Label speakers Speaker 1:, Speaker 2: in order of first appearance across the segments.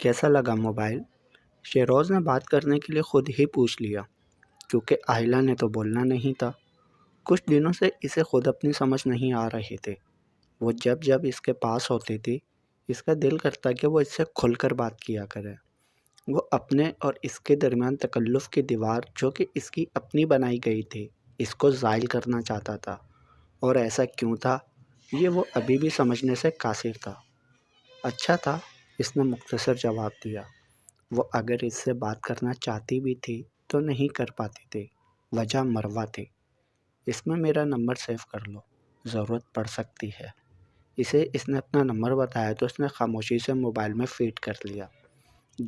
Speaker 1: کیسا لگا موبائل؟ شہروز نے بات کرنے کے لیے خود ہی پوچھ لیا، کیونکہ آہلہ نے تو بولنا نہیں تھا۔ کچھ دنوں سے اسے خود اپنی سمجھ نہیں آ رہے تھے۔ وہ جب جب اس کے پاس ہوتی تھی، اس کا دل کرتا کہ وہ اس سے کھل کر بات کیا کرے۔ وہ اپنے اور اس کے درمیان تکلف کی دیوار، جو کہ اس کی اپنی بنائی گئی تھی، اس کو زائل کرنا چاہتا تھا۔ اور ایسا کیوں تھا، یہ وہ ابھی بھی سمجھنے سے قاصر تھا۔ اچھا تھا، اس نے مختصر جواب دیا۔ وہ اگر اس سے بات کرنا چاہتی بھی تھی تو نہیں کر پاتی تھی۔ وجہ مروہ تھی۔ اس میں میرا نمبر سیو کر لو، ضرورت پڑ سکتی ہے۔ اسے اس نے اپنا نمبر بتایا تو اس نے خاموشی سے موبائل میں فیڈ کر لیا۔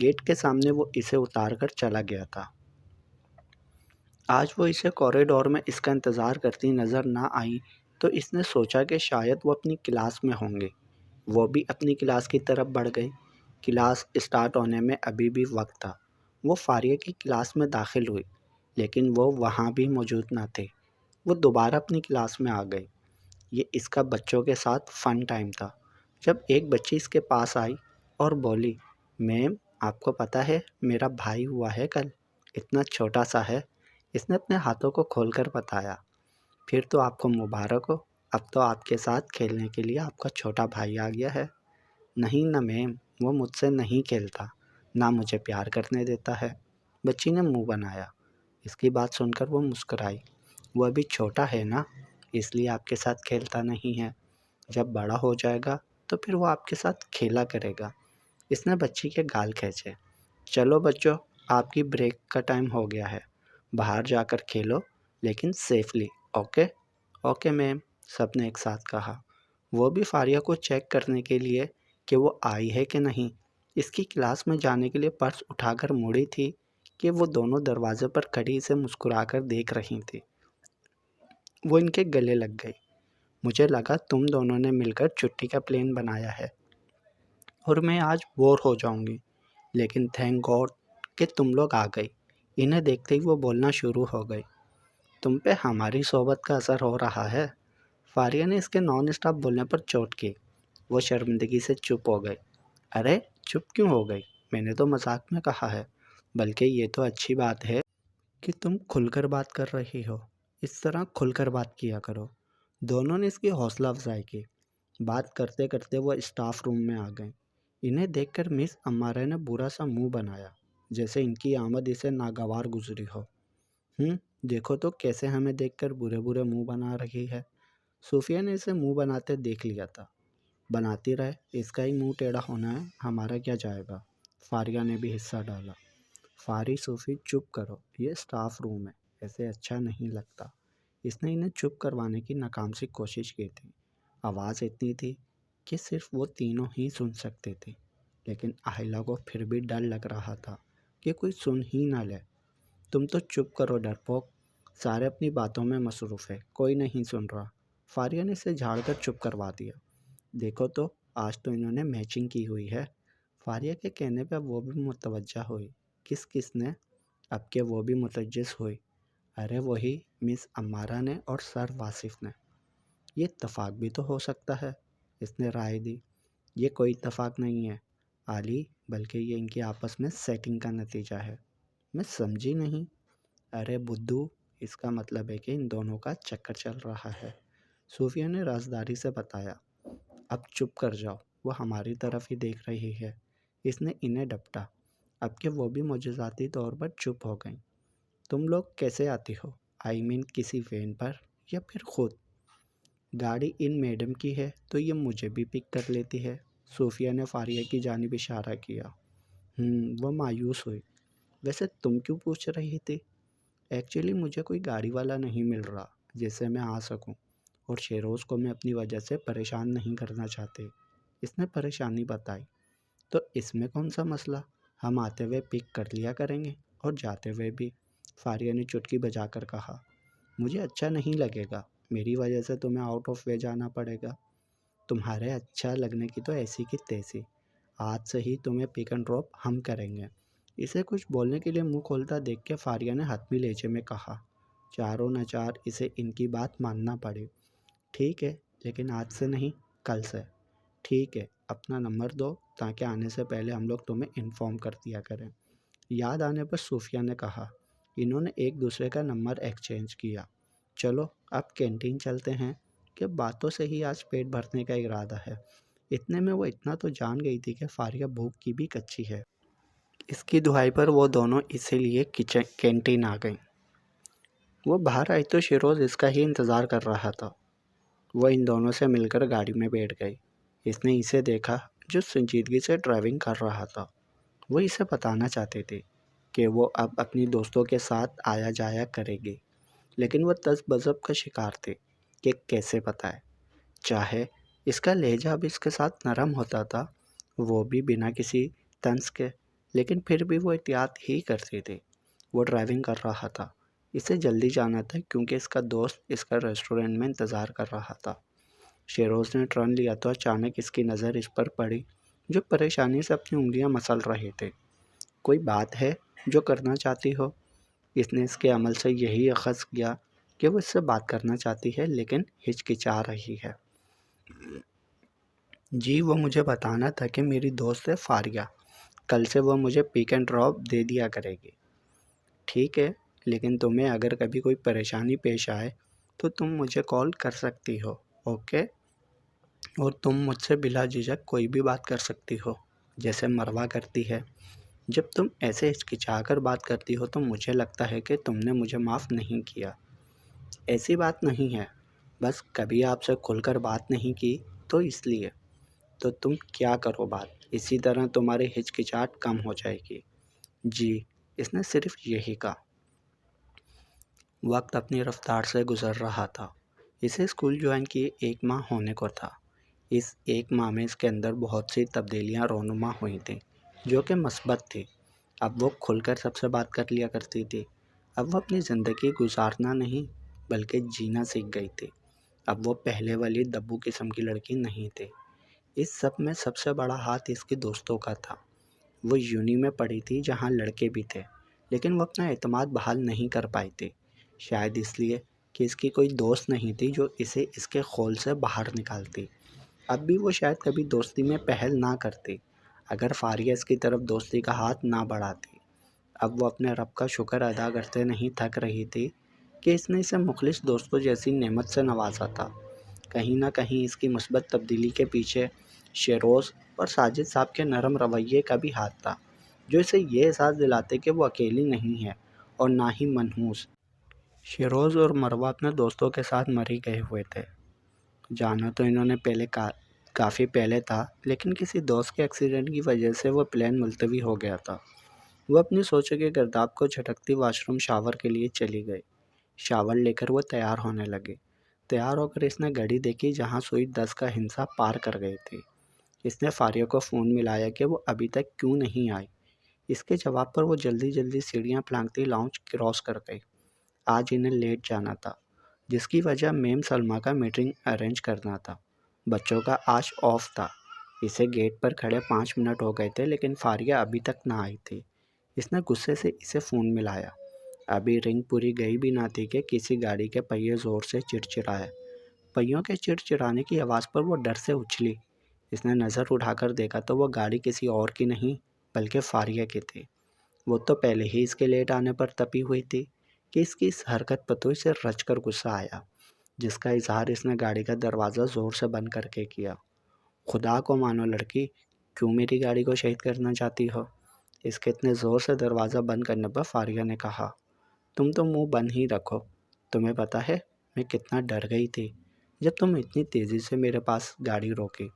Speaker 1: گیٹ کے سامنے وہ اسے اتار کر چلا گیا تھا۔ آج وہ اسے کوریڈور میں اس کا انتظار کرتی نظر نہ آئی تو اس نے سوچا کہ شاید وہ اپنی کلاس میں ہوں گے۔ وہ بھی اپنی کلاس کی طرف بڑھ گئی۔ کلاس اسٹارٹ ہونے میں ابھی بھی وقت تھا۔ وہ فاریہ کی کلاس میں داخل ہوئی، لیکن وہ وہاں بھی موجود نہ تھے۔ وہ دوبارہ اپنی کلاس میں آ گئی۔ یہ اس کا بچوں کے ساتھ فن ٹائم تھا۔ جب ایک بچی اس کے پاس آئی اور بولی، میم آپ کو پتہ ہے میرا بھائی ہوا ہے کل، اتنا چھوٹا سا ہے۔ اس نے اپنے ہاتھوں کو کھول کر بتایا۔ پھر تو آپ کو مبارک ہو، اب تو آپ کے ساتھ کھیلنے کے لیے آپ کا چھوٹا بھائی آ گیا ہے۔ نہیں نہ میم، وہ مجھ سے نہیں کھیلتا، نہ مجھے پیار کرنے دیتا ہے۔ بچی نے منہ بنایا۔ اس کی بات سن کر وہ مسکرائی۔ وہ ابھی چھوٹا ہے نا، اس لیے آپ کے ساتھ کھیلتا نہیں ہے۔ جب بڑا ہو جائے گا تو پھر وہ آپ کے ساتھ کھیلا کرے گا۔ اس نے بچی کے گال کھینچے۔ چلو بچوں، آپ کی بریک کا ٹائم ہو گیا ہے، باہر جا کر کھیلو، لیکن سیفلی، اوکے؟ اوکے میم، سب نے ایک ساتھ کہا۔ وہ بھی فاریہ کو چیک کرنے کے لیے کہ وہ آئی ہے کہ نہیں، اس کی کلاس میں جانے کے لیے پرس اٹھا کر مڑی تھی کہ وہ دونوں دروازے پر کھڑی اسے مسکرا کر دیکھ رہی تھی۔ وہ ان کے گلے لگ گئی۔ مجھے لگا تم دونوں نے مل کر چھٹی کا پلان بنایا ہے اور میں آج بور ہو جاؤں گی، لیکن تھینک گاڈ کہ تم لوگ آ گئی۔ انہیں دیکھتے ہی وہ بولنا شروع ہو گئی۔ تم پہ ہماری صحبت کا اثر ہو رہا ہے۔ فاریہ نے اس کے نان اسٹاپ بولنے پر چوٹ کی۔ وہ شرمندگی سے چپ ہو گئی۔ ارے چپ کیوں ہو گئی؟ میں نے تو مذاق میں کہا ہے، بلکہ یہ تو اچھی بات ہے کہ تم کھل کر بات کر رہی ہو۔ اس طرح کھل کر بات کیا کرو۔ دونوں نے اس کی حوصلہ افزائی کی۔ بات کرتے کرتے وہ اسٹاف روم میں آ گئیں۔ انہیں دیکھ کر مس امارہ نے برا سا منہ بنایا، جیسے ان کی آمد اسے ناگوار گزری ہو۔ دیکھو تو کیسے ہمیں دیکھ کر برے برے منہ بنا رہی ہے۔ صوفیہ نے اسے منہ بناتے دیکھ لیا تھا۔ بناتی رہے، اس کا ہی منہ ٹیڑھا ہونا ہے، ہمارا کیا جائے گا؟ فاریہ نے بھی حصہ ڈالا۔ فاری صوفی چپ کرو، یہ اسٹاف روم ہے، ایسے اچھا نہیں لگتا۔ اس نے انہیں چپ کروانے کی ناکام سی کوشش کی تھی۔ آواز اتنی تھی کہ صرف وہ تینوں ہی سن سکتے تھے، لیکن آہلہ کو پھر بھی ڈر لگ رہا تھا کہ کوئی سن ہی نہ لے۔ تم تو چپ کرو ڈرپوک، سارے اپنی باتوں میں مصروف ہے، کوئی نہیں سن رہا۔ فاریہ نے اسے جھاڑ کر چپ کروا دیا۔ دیکھو تو آج تو انہوں نے میچنگ کی ہوئی ہے۔ فاریہ کے کہنے پہ وہ بھی متوجہ ہوئی۔ کس نے؟ اب کہ وہ بھی متجس ہوئی۔ ارے وہی مس امارہ نے اور سر واصف نے۔ یہ اتفاق بھی تو ہو سکتا ہے، اس نے رائے دی۔ یہ کوئی اتفاق نہیں ہے علی، بلکہ یہ ان کی آپس میں سیٹنگ کا نتیجہ ہے۔ میں سمجھی نہیں۔ ارے بدھو، اس کا مطلب ہے کہ ان دونوں کا چکر چل رہا ہے، صوفیہ نے رازداری سے بتایا۔ اب چپ کر جاؤ، وہ ہماری طرف ہی دیکھ رہی ہے، اس نے انہیں ڈپٹا۔ اب کہ وہ بھی معجزاتی طور پر چپ ہو گئیں۔ تم لوگ کیسے آتی ہو؟ کسی وین پر یا پھر خود؟ گاڑی ان میڈم کی ہے تو یہ مجھے بھی پک کر لیتی ہے، صوفیہ نے فاریہ کی جانب اشارہ کیا۔ وہ مایوس ہوئی۔ ویسے تم کیوں پوچھ رہی تھی؟ ایکچولی مجھے کوئی گاڑی والا نہیں مل رہا جس سے میں آ سکوں، اور شہروز کو میں اپنی وجہ سے پریشان نہیں کرنا چاہتے۔ اس نے پریشانی بتائی۔ تو اس میں کون سا مسئلہ، ہم آتے ہوئے پک کر لیا کریں گے اور جاتے ہوئے بھی، فاریہ نے چٹکی بجا کر کہا۔ مجھے اچھا نہیں لگے گا، میری وجہ سے تمہیں آؤٹ آف وے جانا پڑے گا۔ تمہارے اچھا لگنے کی تو ایسی کی تیسی، آج سے ہی تمہیں پک اینڈ ڈراپ ہم کریں گے۔ اسے کچھ بولنے کے لیے منہ کھولتا دیکھ کے فاریہ نے حتمی لہجے میں کہا۔ چاروں ناچار اسے ان کی بات ماننا پڑی۔ ٹھیک ہے، لیکن آج سے نہیں، کل سے۔ ٹھیک ہے، اپنا نمبر دو تاکہ آنے سے پہلے ہم لوگ تمہیں انفارم کر دیا کریں۔ یاد آنے پر صوفیہ نے کہا۔ انہوں نے ایک دوسرے کا نمبر ایکسچینج کیا۔ چلو اب کینٹین چلتے ہیں کہ باتوں سے ہی آج پیٹ بھرنے کا ارادہ ہے۔ اتنے میں وہ اتنا تو جان گئی تھی کہ فاریہ بھوک کی بھی کچی ہے۔ اس کی دعائی پر وہ دونوں اسی لیے کینٹین آ گئیں۔ وہ باہر آئی تو شیروز اس کا ہی انتظار کر رہا تھا۔ وہ ان دونوں سے مل کر گاڑی میں بیٹھ گئی۔ اس نے اسے دیکھا جو سنجیدگی سے ڈرائیونگ کر رہا تھا۔ وہ اسے بتانا چاہتی تھی کہ وہ اب اپنی دوستوں کے ساتھ آیا جایا کرے گی، لیکن وہ تذبذب کا شکار تھی کہ کیسے بتائے۔ چاہے اس کا لہجہ اب اس کے ساتھ نرم ہوتا تھا، وہ بھی بنا کسی طنز کے، لیکن پھر بھی وہ احتیاط ہی کرتی تھی۔ وہ ڈرائیونگ کر رہا تھا۔ اسے جلدی جانا تھا کیونکہ اس کا دوست اس کا ریسٹورنٹ میں انتظار کر رہا تھا۔ شیروز نے ٹرن لیا تو اچانک اس کی نظر اس پر پڑی جو پریشانی سے اپنی انگلیاں مسل رہے تھے۔ کوئی بات ہے جو کرنا چاہتی ہو؟ اس نے اس کے عمل سے یہی اخذ کیا کہ وہ اس سے بات کرنا چاہتی ہے لیکن ہچکچا رہی ہے۔ جی وہ مجھے بتانا تھا کہ میری دوست ہے فاریہ، کل سے وہ مجھے پک اینڈ ڈراپ دے دیا کرے گی۔ ٹھیک ہے، لیکن تمہیں اگر کبھی کوئی پریشانی پیش آئے تو تم مجھے کال کر سکتی ہو، اوکے؟ اور تم مجھ سے بلا جھجک کوئی بھی بات کر سکتی ہو جیسے مروہ کرتی ہے۔ جب تم ایسے ہچکچا کر بات کرتی ہو تو مجھے لگتا ہے کہ تم نے مجھے معاف نہیں کیا۔ ایسی بات نہیں ہے، بس کبھی آپ سے کھل کر بات نہیں کی تو اس لیے۔ تو تم کیا کرو بات، اسی طرح تمہاری ہچکچاہٹ کم ہو جائے گی۔ جی، اس نے صرف یہی کہا۔ وقت اپنی رفتار سے گزر رہا تھا۔ اسے اسکول جوائن کیے 1 ماہ ہونے کو تھا۔ اس 1 ماہ میں اس کے اندر بہت سی تبدیلیاں رونما ہوئی تھیں جو کہ مثبت تھی۔ اب وہ کھل کر سب سے بات کر لیا کرتی تھی۔ اب وہ اپنی زندگی گزارنا نہیں بلکہ جینا سیکھ گئی تھی۔ اب وہ پہلے والی دبو قسم کی لڑکی نہیں تھی۔ اس سب میں سب سے بڑا ہاتھ اس کے دوستوں کا تھا۔ وہ یونی میں پڑھی تھی جہاں لڑکے بھی تھے، لیکن وہ اپنا اعتماد بحال نہیں کر پائی تھی، شاید اس لیے کہ اس کی کوئی دوست نہیں تھی جو اسے اس کے خول سے باہر نکالتی۔ اب بھی وہ شاید کبھی دوستی میں پہل نہ کرتی اگر فاریہ اس کی طرف دوستی کا ہاتھ نہ بڑھاتی۔ اب وہ اپنے رب کا شکر ادا کرتے نہیں تھک رہی تھی کہ اس نے اسے مخلص دوستوں جیسی نعمت سے نوازا تھا۔ کہیں نہ کہیں اس کی مثبت تبدیلی کے پیچھے شیروز اور ساجد صاحب کے نرم رویے کا بھی ہاتھ تھا، جو اسے یہ احساس دلاتے کہ وہ اکیلی نہیں ہے اور نہ ہی منحوس۔ شیروز اور مروہ اپنے دوستوں کے ساتھ مری گئے ہوئے تھے۔ جانا تو انہوں نے کافی پہلے تھا، لیکن کسی دوست کے ایکسیڈنٹ کی وجہ سے وہ پلان ملتوی ہو گیا تھا۔ وہ اپنی سوچوں کے گرداب کو جھٹکتی واش روم شاور کے لیے چلی گئی۔ شاور لے کر وہ تیار ہونے لگی۔ تیار ہو کر اس نے گھڑی دیکھی جہاں سوئی 10 کا ہندسہ پار کر گئی تھی۔ اس نے فاریہ کو فون ملایا کہ وہ ابھی تک کیوں نہیں آئی۔ اس کے جواب پر وہ جلدی جلدی سیڑھیاں پھلانگتی لاؤنج کراس کر گئی۔ آج انہیں لیٹ جانا تھا، جس کی وجہ میم سلمیٰ کا میٹنگ ارینج کرنا تھا۔ بچوں کا آج آف تھا۔ اسے گیٹ پر کھڑے 5 منٹ ہو گئے تھے لیکن فاریہ ابھی تک نہ آئی تھی۔ اس نے غصے سے اسے فون ملایا۔ ابھی رنگ پوری گئی بھی نہ تھی کہ کسی گاڑی کے پہیے زور سے چڑچڑائے۔ پہیوں کے چڑچڑانے کی آواز پر وہ ڈر سے اچھلی۔ اس نے نظر اٹھا کر دیکھا تو وہ گاڑی کسی اور کی نہیں بلکہ فاریہ کی تھی۔ وہ تو پہلے ہی اس کے لیٹ آنے پر تپی ہوئی تھی کہ اس کی اس حرکت پر تو اسے رچ کر غصہ آیا، جس کا اظہار اس نے گاڑی کا دروازہ زور سے بند کر کے کیا۔ خدا کو مانو لڑکی، کیوں میری گاڑی کو شہید کرنا چاہتی ہو؟ اس کے اتنے زور سے دروازہ بند کرنے پر فاریہ نے کہا، تم تو منہ بند ہی رکھو۔ تمہیں پتہ ہے میں کتنا ڈر گئی تھی جب تم اتنی تیزی سے میرے پاس گاڑی روکی۔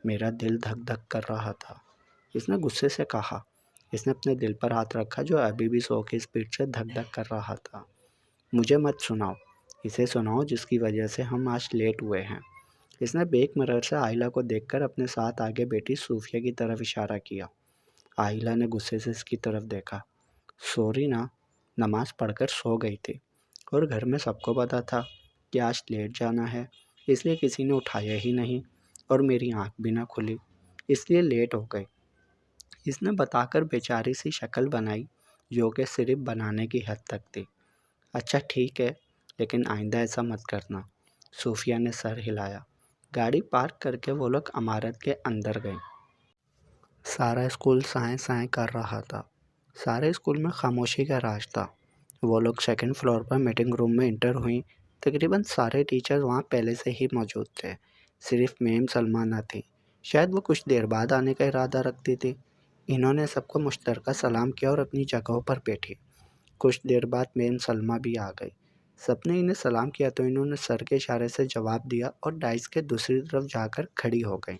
Speaker 1: میرا دل دھک دھک کر رہا تھا۔ اس نے غصے سے کہا۔ اس نے اپنے دل پر ہاتھ رکھا جو ابھی بھی 100 کی اسپیڈ سے دھک دھک کر رہا تھا۔ مجھے مت سناؤ، اسے سناؤ جس کی وجہ سے ہم آج لیٹ ہوئے ہیں۔ اس نے بیک مرر سے آئلہ کو دیکھ کر اپنے ساتھ آگے بیٹھی صوفیہ کی طرف اشارہ کیا۔ آئلہ نے غصے سے اس کی طرف دیکھا۔ سوری نا، نماز پڑھ کر سو گئی تھی اور گھر میں سب کو پتہ تھا کہ آج لیٹ جانا ہے، اس لیے کسی نے اٹھایا ہی نہیں اور میری آنکھ بھی نہ کھلی، اس لیے لیٹ ہو گئی۔ اس نے بتا کر بیچاری سی شکل بنائی جو کہ صرف بنانے کی حد تک تھی۔ اچھا ٹھیک ہے، لیکن آئندہ ایسا مت کرنا۔ صوفیہ نے سر ہلایا۔ گاڑی پارک کر کے وہ لوگ عمارت کے اندر گئے۔ سارا اسکول سائیں سائیں کر رہا تھا۔ سارے اسکول میں خاموشی کا راج تھا۔ وہ لوگ سیکنڈ فلور پر میٹنگ روم میں انٹر ہوئیں۔ تقریباً سارے ٹیچر وہاں پہلے سے ہی موجود تھے، صرف میم سلمیٰ نہ تھی۔ شاید وہ کچھ دیر بعد آنے کا ارادہ رکھتی تھی۔ انہوں نے سب کو مشترکہ سلام کیا اور اپنی جگہوں پر بیٹھی۔ کچھ دیر بعد میم سلمیٰ بھی آ گئی۔ سب نے انہیں سلام کیا تو انہوں نے سر کے اشارے سے جواب دیا اور ڈائس کے دوسری طرف جا کر کھڑی ہو گئیں۔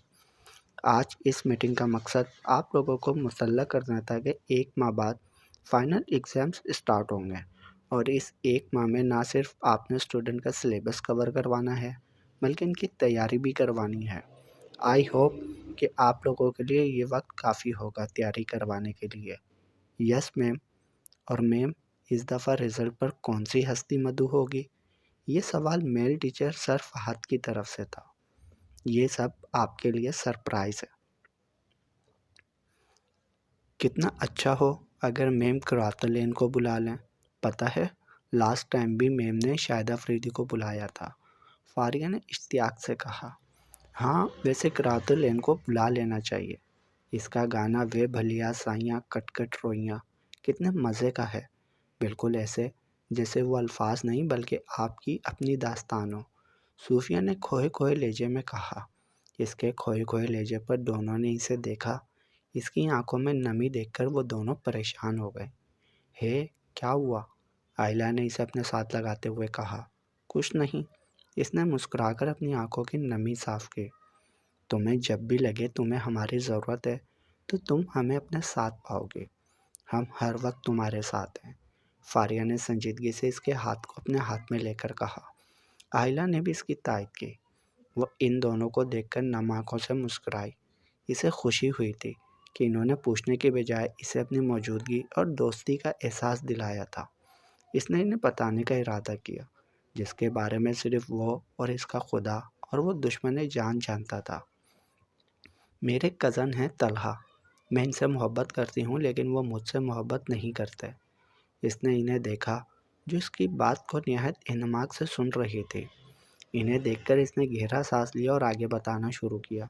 Speaker 1: آج اس میٹنگ کا مقصد آپ لوگوں کو مطلع کرنا تھا کہ 1 ماہ بعد فائنل ایگزامز اسٹارٹ ہوں گے، اور اس 1 ماہ میں نہ صرف آپ نے اسٹوڈنٹ کا سلیبس کور کروانا ہے بلکہ ان کی تیاری بھی کروانی ہے۔ آئی ہوپ کہ آپ لوگوں کے لیے یہ وقت کافی ہوگا تیاری کروانے کے لیے۔ یس میم۔ اور میم، اس دفعہ رزلٹ پر کون سی ہستی مدعو ہوگی؟ یہ سوال میل ٹیچر سر فہد کی طرف سے تھا۔ یہ سب آپ کے لیے سرپرائز ہے۔ کتنا اچھا ہو اگر میم کراتلین کو بلا لیں۔ پتہ ہے، لاسٹ ٹائم بھی میم نے شاہد افریدی کو بلایا تھا، فاریہ نے اشتیاق سے کہا۔ ہاں، ویسے کراتلین کو بلا لینا چاہیے۔ اس کا گانا وے بھلیا سائیاں کٹ کٹ روئیاں کتنے مزے کا ہے، بالکل ایسے جیسے وہ الفاظ نہیں بلکہ آپ کی اپنی داستان ہو، صوفیہ نے کھوئے کھوئے لہجے میں کہا۔ اس کے کھوئے کھوئے لہجے پر دونوں نے اسے دیکھا۔ اس کی آنکھوں میں نمی دیکھ کر وہ دونوں پریشان ہو گئے۔ ہے، کیا ہوا؟ آئلہ نے اسے اپنے ساتھ لگاتے ہوئے کہا۔ کچھ نہیں، اس نے مسکرا کر اپنی آنکھوں کی نمی صاف کی۔ تمہیں جب بھی لگے تمہیں ہماری ضرورت ہے تو تم ہمیں اپنے ساتھ پاؤ گے۔ ہم ہر وقت تمہارے ساتھ ہیں، فاریہ نے سنجیدگی سے اس کے ہاتھ کو اپنے ہاتھ میں لے کر کہا۔ آئلہ نے بھی اس کی تائید کی۔ وہ ان دونوں کو دیکھ کر نم آنکھوں سے مسکرائی۔ اسے خوشی ہوئی تھی کہ انہوں نے پوچھنے کے بجائے اسے اپنی موجودگی اور دوستی کا احساس دلایا تھا۔ اس نے انہیں بتانے کا ارادہ کیا، جس کے بارے میں صرف وہ اور اس کا خدا اور وہ دشمن جان جانتا تھا۔ میرے کزن ہیں طلحہ، میں ان سے محبت کرتی ہوں لیکن وہ مجھ سے محبت نہیں کرتے۔ اس نے انہیں دیکھا جو اس کی بات کو نہایت انہماک سے سن رہی تھی۔ انہیں دیکھ کر اس نے گہرا سانس لیا اور آگے بتانا شروع کیا۔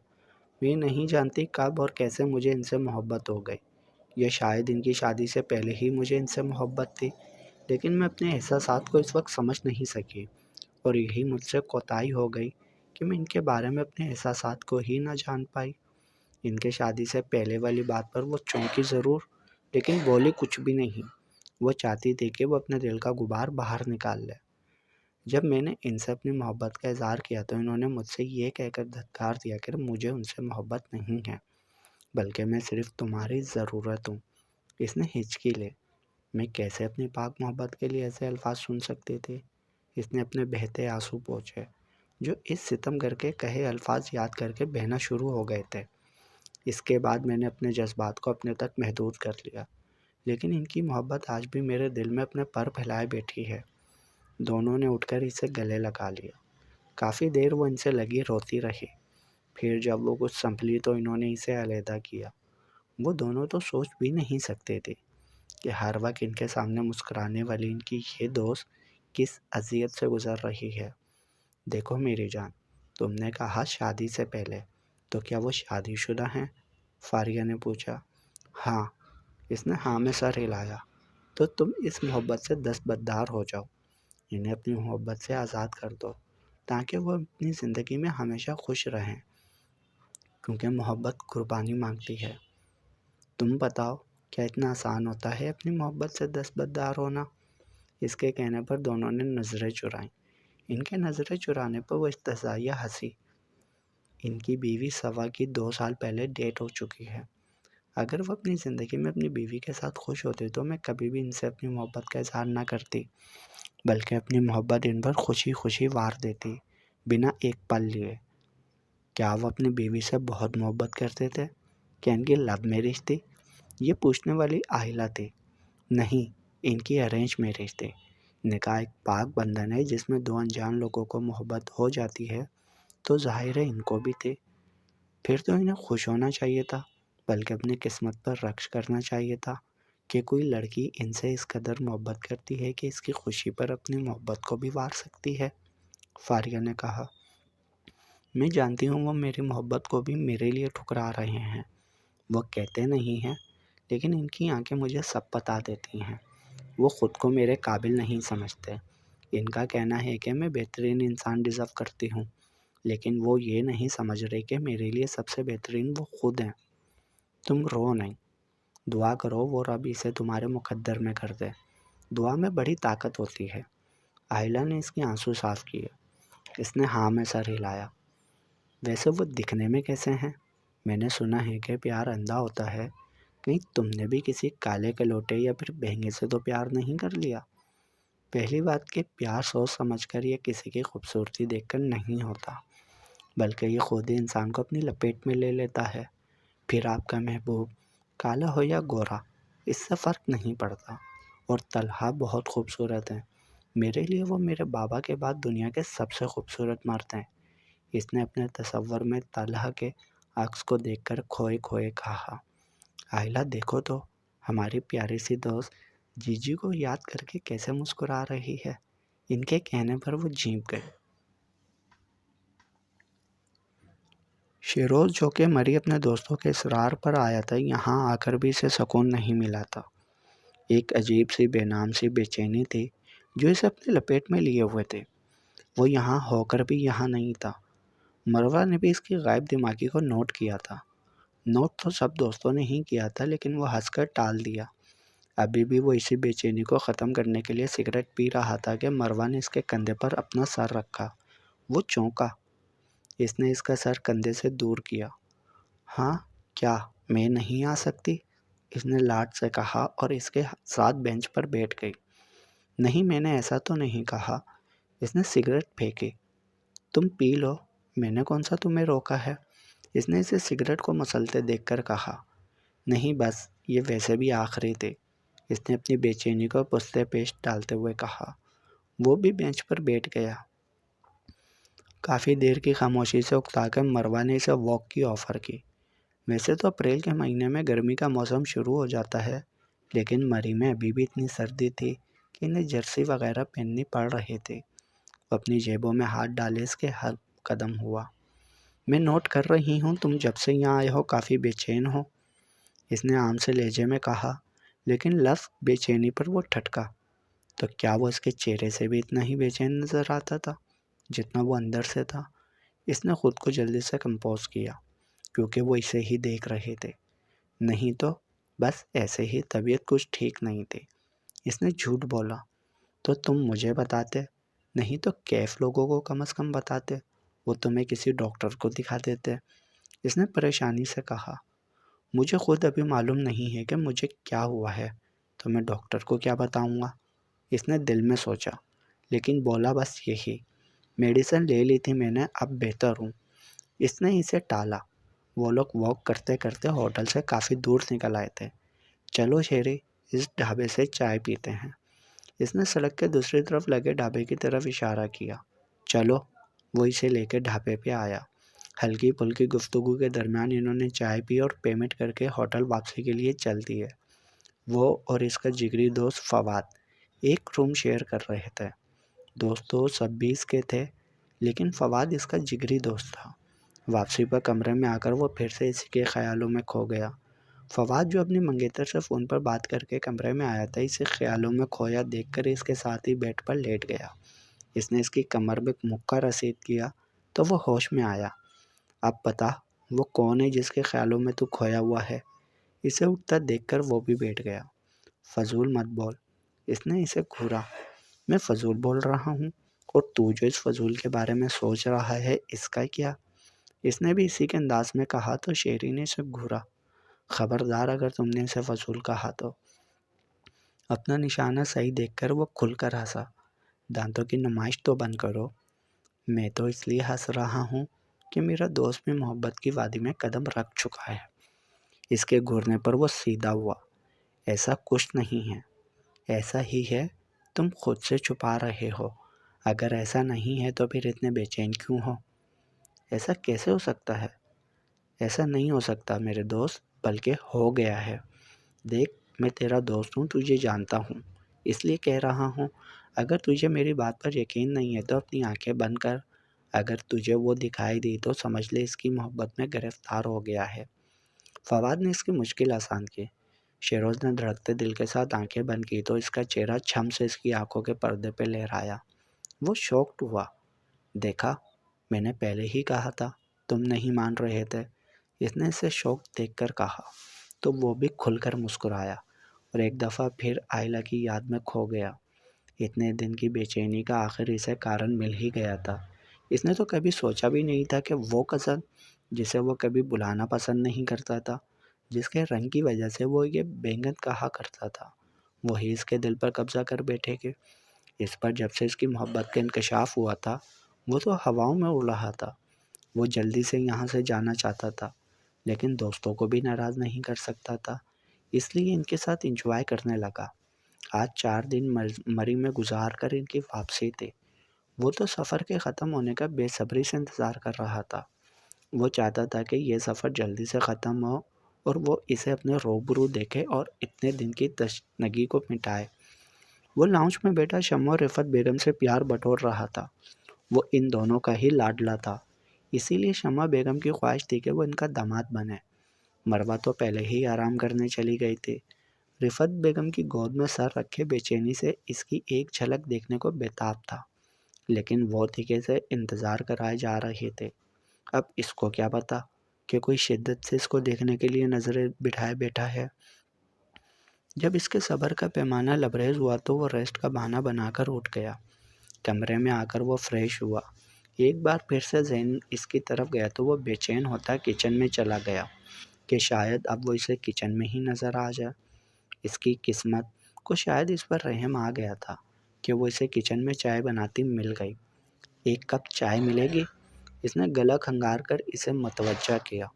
Speaker 1: میں نہیں جانتی کب اور کیسے مجھے ان سے محبت ہو گئی، یا شاید ان کی شادی سے پہلے ہی مجھے ان سے محبت تھی، لیکن میں اپنے احساسات کو اس وقت سمجھ نہیں سکی، اور یہی مجھ سے کوتاہی ہو گئی کہ میں ان کے بارے میں اپنے احساسات کو ہی نہ جان پائی۔ ان کے شادی سے پہلے والی بات پر وہ چونکی ضرور، لیکن بولی کچھ بھی نہیں۔ وہ چاہتی تھی کہ وہ اپنے دل کا غبار باہر نکال لے۔ جب میں نے ان سے اپنی محبت کا اظہار کیا تو انہوں نے مجھ سے یہ کہہ کر دھتکار دیا کہ مجھے ان سے محبت نہیں ہے، بلکہ میں صرف تمہاری ضرورت ہوں۔ اس نے ہچکی لے۔ میں کیسے اپنی پاک محبت کے لیے ایسے الفاظ سن سکتی تھی؟ اس نے اپنے بہتے آنسو پوچھے، جو اس ستم گر کے کہے الفاظ یاد کر کے بہنا شروع ہو گئے تھے۔ اس کے بعد میں نے اپنے جذبات کو اپنے تک محدود کر لیا، لیکن ان کی محبت آج بھی میرے دل میں اپنے پر پھیلائے بیٹھی ہے۔ دونوں نے اٹھ کر اسے گلے لگا لیا۔ کافی دیر وہ ان سے لگی روتی رہی۔ پھر جب وہ کچھ سنبھلی تو انہوں نے اسے علیحدہ کیا۔ وہ دونوں تو سوچ بھی نہیں سکتے تھے کہ ہر وقت ان کے سامنے مسکرانے والی ان کی یہ دوست کس اذیت سے گزر رہی ہے۔ دیکھو میری جان، تم نے کہا شادی سے پہلے، تو کیا وہ شادی شدہ ہیں؟ فاریہ نے پوچھا۔ ہاں، اس نے ہاں میں سر ہلایا۔ تو تم اس محبت سے دستبردار ہو جاؤ، انہیں اپنی محبت سے آزاد کر دو تاکہ وہ اپنی زندگی میں ہمیشہ خوش رہیں، کیونکہ محبت قربانی مانگتی ہے۔ تم بتاؤ، کیا اتنا آسان ہوتا ہے اپنی محبت سے دستبردار ہونا؟ اس کے کہنے پر دونوں نے نظریں چرائیں۔ ان کے نظریں چرانے پر وہ استہزائیہ ہنسی۔ ان کی بیوی سوا کی 2 سال پہلے ڈیٹ ہو چکی ہے۔ اگر وہ اپنی زندگی میں اپنی بیوی کے ساتھ خوش ہوتے تو میں کبھی بھی ان سے اپنی محبت کا اظہار نہ کرتی، بلکہ اپنی محبت ان پر خوشی خوشی وار دیتی، بنا ایک پل لیے۔ کیا وہ اپنی بیوی سے بہت محبت کرتے تھے؟ کیا ان کی لو میرج تھی؟ یہ پوچھنے والی آئلہ تھی۔ نہیں، ان کی ارینج میرج تھی۔ نکاح ایک پاک بندھن ہے جس میں 2 انجان لوگوں کو محبت ہو جاتی ہے، تو ظاہر ہے ان کو بھی تھی۔ پھر تو انہیں خوش ہونا چاہیے تھا، بلکہ اپنی قسمت پر رقص کرنا چاہیے تھا کہ کوئی لڑکی ان سے اس قدر محبت کرتی ہے کہ اس کی خوشی پر اپنی محبت کو بھی وار سکتی ہے۔ فاریہ نے کہا۔ میں جانتی ہوں وہ میری محبت کو بھی میرے لیے ٹھکرا رہے ہیں، وہ کہتے نہیں ہیں لیکن ان کی آنکھیں مجھے سب بتا دیتی ہیں۔ وہ خود کو میرے قابل نہیں سمجھتے۔ ان کا کہنا ہے کہ میں بہترین انسان ڈیزرو کرتی ہوں، لیکن وہ یہ نہیں سمجھ رہے کہ میرے لیے سب سے بہترین وہ خود ہیں۔ تم رو نہیں، دعا کرو وہ رب اسے تمہارے مقدر میں کر دے۔ دعا میں بڑی طاقت ہوتی ہے۔ آئلہ نے اس کے آنسو صاف کیے۔ اس نے ہاں میں سر ہلایا۔ ویسے وہ دکھنے میں کیسے ہیں؟ میں نے سنا ہے کہ پیار اندھا ہوتا ہے۔ کہیں تم نے بھی کسی کالے کلوٹے یا پھر بہنگے سے تو پیار نہیں کر لیا؟ پہلی بات کہ پیار سوچ سمجھ کر یا کسی کی خوبصورتی دیکھ کر نہیں ہوتا، بلکہ یہ خود ہی انسان کو اپنی لپیٹ میں لے لیتا ہے۔ پھر آپ کا محبوب کالا ہو یا گورا، اس سے فرق نہیں پڑتا۔ اور طلحہ بہت خوبصورت ہیں۔ میرے لیے وہ میرے بابا کے بعد دنیا کے سب سے خوبصورت مرد ہیں۔ اس نے اپنے تصور میں طلحہ کے عکس کو دیکھ کر کھوئے کھوئے کہا۔ آئلہ دیکھو تو، ہماری پیاری سی دوست جیجی کو یاد کر کے کیسے مسکرا رہی ہے۔ ان کے کہنے پر وہ جھینپ گئی۔ شیروز جو کہ مری اپنے دوستوں کے اصرار پر آیا تھا، یہاں آ کر بھی اسے سکون نہیں ملا تھا۔ ایک عجیب سی بے نام سی بے چینی تھی جو اسے اپنے لپیٹ میں لیے ہوئے تھے۔ وہ یہاں ہو کر بھی یہاں نہیں تھا۔ مروہ نے بھی اس کی غائب دماغی کو نوٹ کیا تھا۔ نوٹ تو سب دوستوں نے ہی کیا تھا، لیکن وہ ہنس کر ٹال دیا۔ ابھی بھی وہ اسی بے چینی کو ختم کرنے کے لیے سگریٹ پی رہا تھا کہ مروہ نے اس کے کندھے پر اپنا سر رکھا۔ وہ چونکا۔ اس نے اس کا سر کندھے سے دور کیا۔ ہاں کیا میں نہیں آ سکتی؟ اس نے لاڈ سے کہا اور اس کے ساتھ بینچ پر بیٹھ گئی۔ نہیں، میں نے ایسا تو نہیں کہا۔ اس نے سگریٹ پھینکی۔ تم پی لو، میں نے کون سا تمہیں روکا ہے؟ اس نے اسے سگریٹ کو مسلتے دیکھ کر کہا۔ نہیں بس یہ ویسے بھی آخری تھی، اس نے اپنی بے چینی کو پستے پیش ڈالتے ہوئے کہا۔ وہ بھی بینچ پر بیٹھ گیا۔ کافی دیر کی خاموشی سے اکتا کر مروہ نے اسے واک کی آفر کی۔ ویسے تو اپریل کے مہینے میں گرمی کا موسم شروع ہو جاتا ہے، لیکن مری میں ابھی بھی اتنی سردی تھی کہ انہیں جرسی وغیرہ پہننی پڑ رہی تھی۔ وہ اپنی جیبوں میں ہاتھ ڈالے اس کے ہر قدم ہوا۔ میں نوٹ کر رہی ہوں تم جب سے یہاں آئے ہو کافی بے چین ہو، اس نے عام سے لہجے میں کہا، لیکن لفظ بے چینی پر وہ ٹھٹکا۔ تو کیا وہ اس کے چہرے سے بھی اتنا ہی بے چین نظر آتا تھا جتنا وہ اندر سے تھا؟ اس نے خود کو جلدی سے کمپوز کیا، کیونکہ وہ اسے ہی دیکھ رہے تھے۔ نہیں تو بس ایسے ہی، طبیعت کچھ ٹھیک نہیں تھی۔ اس نے جھوٹ بولا۔ تو تم مجھے بتاتے، نہیں تو کیف لوگوں کو کم از کم بتاتے، وہ تمہیں کسی ڈاکٹر کو دکھا دیتے۔ اس نے پریشانی سے کہا۔ مجھے خود ابھی معلوم نہیں ہے کہ مجھے کیا ہوا ہے، تو میں ڈاکٹر کو کیا بتاؤں گا؟ اس نے دل میں سوچا، لیکن بولا بس یہی، میڈیسن لے لی تھی میں نے، اب بہتر ہوں۔ اس نے اسے ٹالا۔ وہ لوگ واک کرتے کرتے ہوٹل سے کافی دور نکل آئے تھے۔ چلو شیری، اس ڈھابے سے چائے پیتے ہیں۔ اس نے سڑک کے دوسری طرف لگے ڈھابے کی طرف اشارہ کیا۔ چلو۔ وہ اسے لے کے ڈھابے پہ آیا۔ ہلکی پھلکی گفتگو کے درمیان انہوں نے چائے پی اور پیمنٹ کر کے ہوٹل واپسی کے لیے چل دیے۔ وہ اور اس کا جگری دوست فواد ایک روم شیئر کر رہے تھے۔ دوست تو سب بھی اس کے تھے، لیکن فواد اس کا جگری دوست تھا۔ واپسی پر کمرے میں آ کر وہ پھر سے اسی کے خیالوں میں کھو گیا۔ فواد جو اپنی منگیتر سے فون پر بات کر کے کمرے میں آیا تھا، اسے خیالوں میں کھویا دیکھ کر اس کے ساتھ ہی بیڈ پر لیٹ گیا۔ اس نے اس کی کمر میں مکہ رسید کیا تو وہ ہوش میں آیا۔ اب بتا وہ کون ہے جس کے خیالوں میں تو کھویا ہوا ہے؟ اسے اٹھتا دیکھ کر وہ بھی بیٹھ گیا۔ فضول مت بول، اس نے اسے گھورا۔ میں فضول بول رہا ہوں، اور تو جو اس فضول کے بارے میں سوچ رہا ہے اس کا کیا؟ اس نے بھی اسی کے انداز میں کہا تو شیری نے اسے گھورا۔ خبردار اگر تم نے اسے فضول کہا تو۔ اپنا نشانہ صحیح دیکھ کر وہ کھل کر ہنسا۔ دانتوں کی نمائش تو بند کرو۔ میں تو اس لیے ہنس رہا ہوں کہ میرا دوست بھی محبت کی وادی میں قدم رکھ چکا ہے۔ اس کے گھورنے پر وہ سیدھا ہوا۔ ایسا کچھ نہیں ہے، ایسا ہی ہے، تم خود سے چھپا رہے ہو۔ اگر ایسا نہیں ہے تو پھر اتنے بے چین کیوں ہو؟ ایسا کیسے ہو سکتا ہے؟ ایسا نہیں ہو سکتا میرے دوست، بلکہ ہو گیا ہے۔ دیکھ میں تیرا دوست ہوں، تجھے جانتا ہوں، اس لیے کہہ رہا ہوں۔ اگر تجھے میری بات پر یقین نہیں ہے تو اپنی آنکھیں بند کر۔ اگر تجھے وہ دکھائی دی تو سمجھ لے اس کی محبت میں گرفتار ہو گیا ہے۔ فواد نے اس کی مشکل آسان کی۔ شیروز نے دھڑکتے دل کے ساتھ آنکھیں بند کی تو اس کا چہرہ چھم سے اس کی آنکھوں کے پردے پہ لہرایا۔ وہ شاکڈ ہوا۔ دیکھا، میں نے پہلے ہی کہا تھا، تم نہیں مان رہے تھے، اس نے اسے شوق دیکھ کر کہا، تو وہ بھی کھل کر مسکرایا اور ایک دفعہ پھر آئلہ کی یاد میں کھو گیا۔ اتنے دن کی بے چینی کا آخر اسے کارن مل ہی گیا تھا۔ اس نے تو کبھی سوچا بھی نہیں تھا کہ وہ کزن جسے وہ کبھی بلانا پسند نہیں کرتا تھا، جس کے رنگ کی وجہ سے وہ یہ بینگن کہا کرتا تھا، وہی اس کے دل پر قبضہ کر بیٹھے گے۔ اس پر جب سے اس کی محبت کا انکشاف ہوا تھا، وہ تو ہواؤں میں اڑ رہا تھا۔ وہ جلدی سے یہاں سے جانا چاہتا تھا، لیکن دوستوں کو بھی ناراض نہیں کر سکتا تھا، اس لیے ان کے ساتھ انجوائے کرنے لگا۔ آج 4 دن مری میں گزار کر ان کی واپسی تھی۔ وہ تو سفر کے ختم ہونے کا بے صبری سے انتظار کر رہا تھا۔ وہ چاہتا تھا کہ یہ سفر جلدی سے ختم ہو اور وہ اسے اپنے روبرو دیکھے اور اتنے دن کی تشنگی کو مٹائے۔ وہ لاؤنج میں بیٹھا شمع اور رفعت بیگم سے پیار بٹور رہا تھا۔ وہ ان دونوں کا ہی لاڈلا تھا، اسی لیے شمع بیگم کی خواہش تھی کہ وہ ان کا داماد بنے۔ مروہ تو پہلے ہی آرام کرنے چلی گئی تھی۔ رفعت بیگم کی گود میں سر رکھے بے چینی سے اس کی ایک جھلک دیکھنے کو بےتاب تھا، لیکن وہ تھکے سے انتظار کرائے جا رہے تھے۔ اب اس کو کیا پتا کہ کوئی شدت سے اس کو دیکھنے کے لیے نظریں بٹھائے بیٹھا ہے۔ جب اس کے صبر کا پیمانہ لبریز ہوا تو وہ ریسٹ کا بہانہ بنا کر اٹھ گیا۔ کمرے میں آ کر وہ فریش ہوا۔ ایک بار پھر سے ذہن اس کی طرف گیا تو وہ بے چین ہوتا کچن میں چلا گیا کہ شاید اب وہ اسے کچن میں ہی نظر آ جائے۔ اس کی قسمت کو شاید اس پر رحم آ گیا تھا کہ وہ اسے کچن میں چائے بناتی مل گئی۔ ایک کپ چائے ملے گی؟ اس نے گلا کھنگار کر اسے متوجہ کیا۔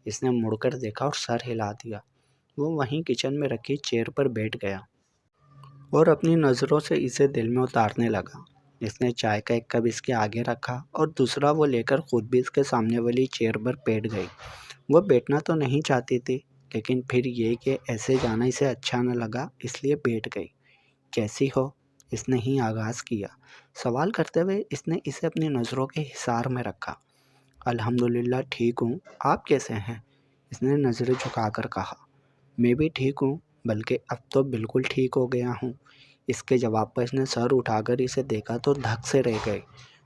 Speaker 1: اس نے مڑ کر دیکھا اور سر ہلا دیا۔ وہ وہیں کچن میں رکھی چیئر پر بیٹھ گیا اور اپنی نظروں سے اسے دل میں اتارنے لگا۔ اس نے چائے کا ایک کپ اس کے آگے رکھا اور دوسرا وہ لے کر خود بھی اس کے سامنے والی چیئر پر بیٹھ گئی۔ وہ بیٹھنا تو نہیں چاہتی تھی، لیکن پھر یہ کہ ایسے جانا اسے اچھا نہ لگا، اس لیے بیٹھ گئی۔ کیسی ہو؟ اس نے ہی آغاز کیا۔ سوال کرتے ہوئے اس نے اسے اپنی نظروں کے حصار میں رکھا۔ الحمدللہ ٹھیک ہوں، آپ کیسے ہیں؟ اس نے نظریں جھکا کر کہا۔ میں بھی ٹھیک ہوں، بلکہ اب تو بالکل ٹھیک ہو گیا ہوں۔ اس کے جواب پر اس نے سر اٹھا کر اسے دیکھا تو دھک سے رہ گئے۔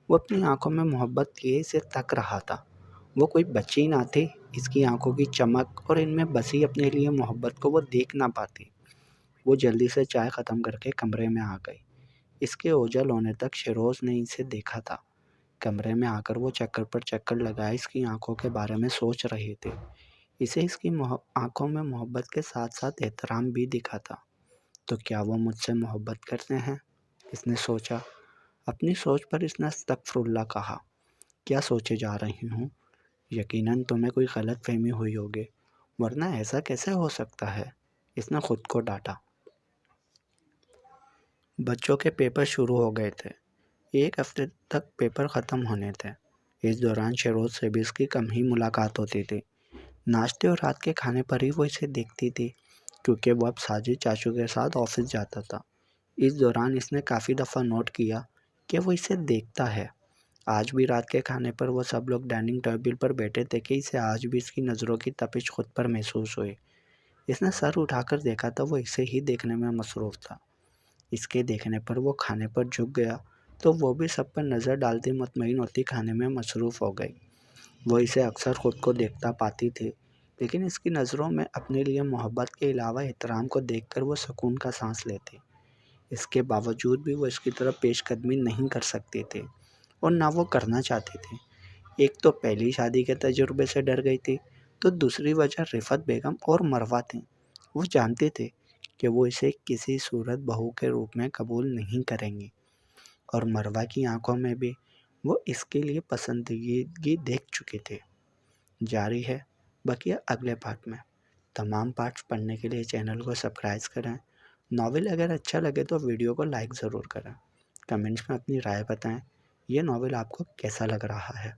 Speaker 1: وہ اپنی آنکھوں میں محبت لیے اسے تک رہا تھا۔ وہ کوئی بچی نہ تھی، اس کی آنکھوں کی چمک اور ان میں بسی اپنے لیے محبت کو وہ دیکھ نہ پاتی۔ وہ جلدی سے چائے ختم کر کے کمرے میں آ گئی۔ اس کے اوجل ہونے تک شیروز نے اسے دیکھا تھا۔ کمرے میں آ کر وہ چکر پر چکر لگائے اس کی آنکھوں کے بارے میں سوچ رہے تھے۔ اسے اس کی آنکھوں میں محبت کے ساتھ ساتھ احترام بھی دکھا تھا۔ تو کیا وہ مجھ سے محبت کرتے ہیں؟ اس نے سوچا۔ اپنی سوچ پر اس نے استغفر اللہ کہا۔ کیا سوچے جا رہی ہوں؟ یقیناً تمہیں کوئی غلط فہمی ہوئی ہوگی، ورنہ ایسا کیسے ہو سکتا ہے؟ اس نے خود کو ڈانٹا۔ بچوں کے پیپر شروع ہو گئے تھے۔ 1 ہفتے تک پیپر ختم ہونے تھے۔ اس دوران شیروز سے بھی اس کی کم ہی ملاقات ہوتی تھی۔ ناشتے اور رات کے کھانے پر ہی وہ اسے دیکھتی تھی، کیونکہ وہ اب ساجد چاچو کے ساتھ آفس جاتا تھا۔ اس دوران اس نے کافی دفعہ نوٹ کیا کہ وہ اسے دیکھتا ہے۔ آج بھی رات کے کھانے پر وہ سب لوگ ڈائننگ ٹیبل پر بیٹھے تھے کہ اسے آج بھی اس کی نظروں کی تپش خود پر محسوس ہوئی۔ اس نے سر اٹھا کر دیکھا تو وہ اسے ہی دیکھنے میں مصروف تھا۔ اس کے دیکھنے پر وہ کھانے پر جھک گیا تو وہ بھی سب پر نظر ڈالتی مطمئن ہوتی کھانے میں مصروف ہو گئی۔ وہ اسے اکثر خود کو دیکھتا پاتی تھی، لیکن اس کی نظروں میں اپنے لیے محبت کے علاوہ احترام کو دیکھ کر وہ سکون کا سانس لیتی۔ اس کے باوجود بھی وہ اس کی طرف پیش قدمی نہیں کر سکتی تھی اور نہ وہ کرنا چاہتی تھی۔ ایک تو پہلی شادی کے تجربے سے ڈر گئی تھی، تو دوسری وجہ رفعت بیگم اور مروہ تھیں۔ وہ جانتی تھی کہ وہ اسے کسی صورت بہو کے روپ میں قبول نہیں کریں گی، اور مروہ کی آنکھوں میں بھی وہ اس کے لیے پسندیدگی دیکھ چکی تھی۔ جاری ہے بقیہ اگلے پارٹ میں۔ تمام پارٹس پڑھنے کے لیے چینل کو سبسکرائب کریں۔ ناول اگر اچھا لگے تو ویڈیو کو لائک ضرور کریں۔ کمنٹس میں اپنی رائے بتائیں، یہ ناول آپ کو کیسا لگ رہا ہے۔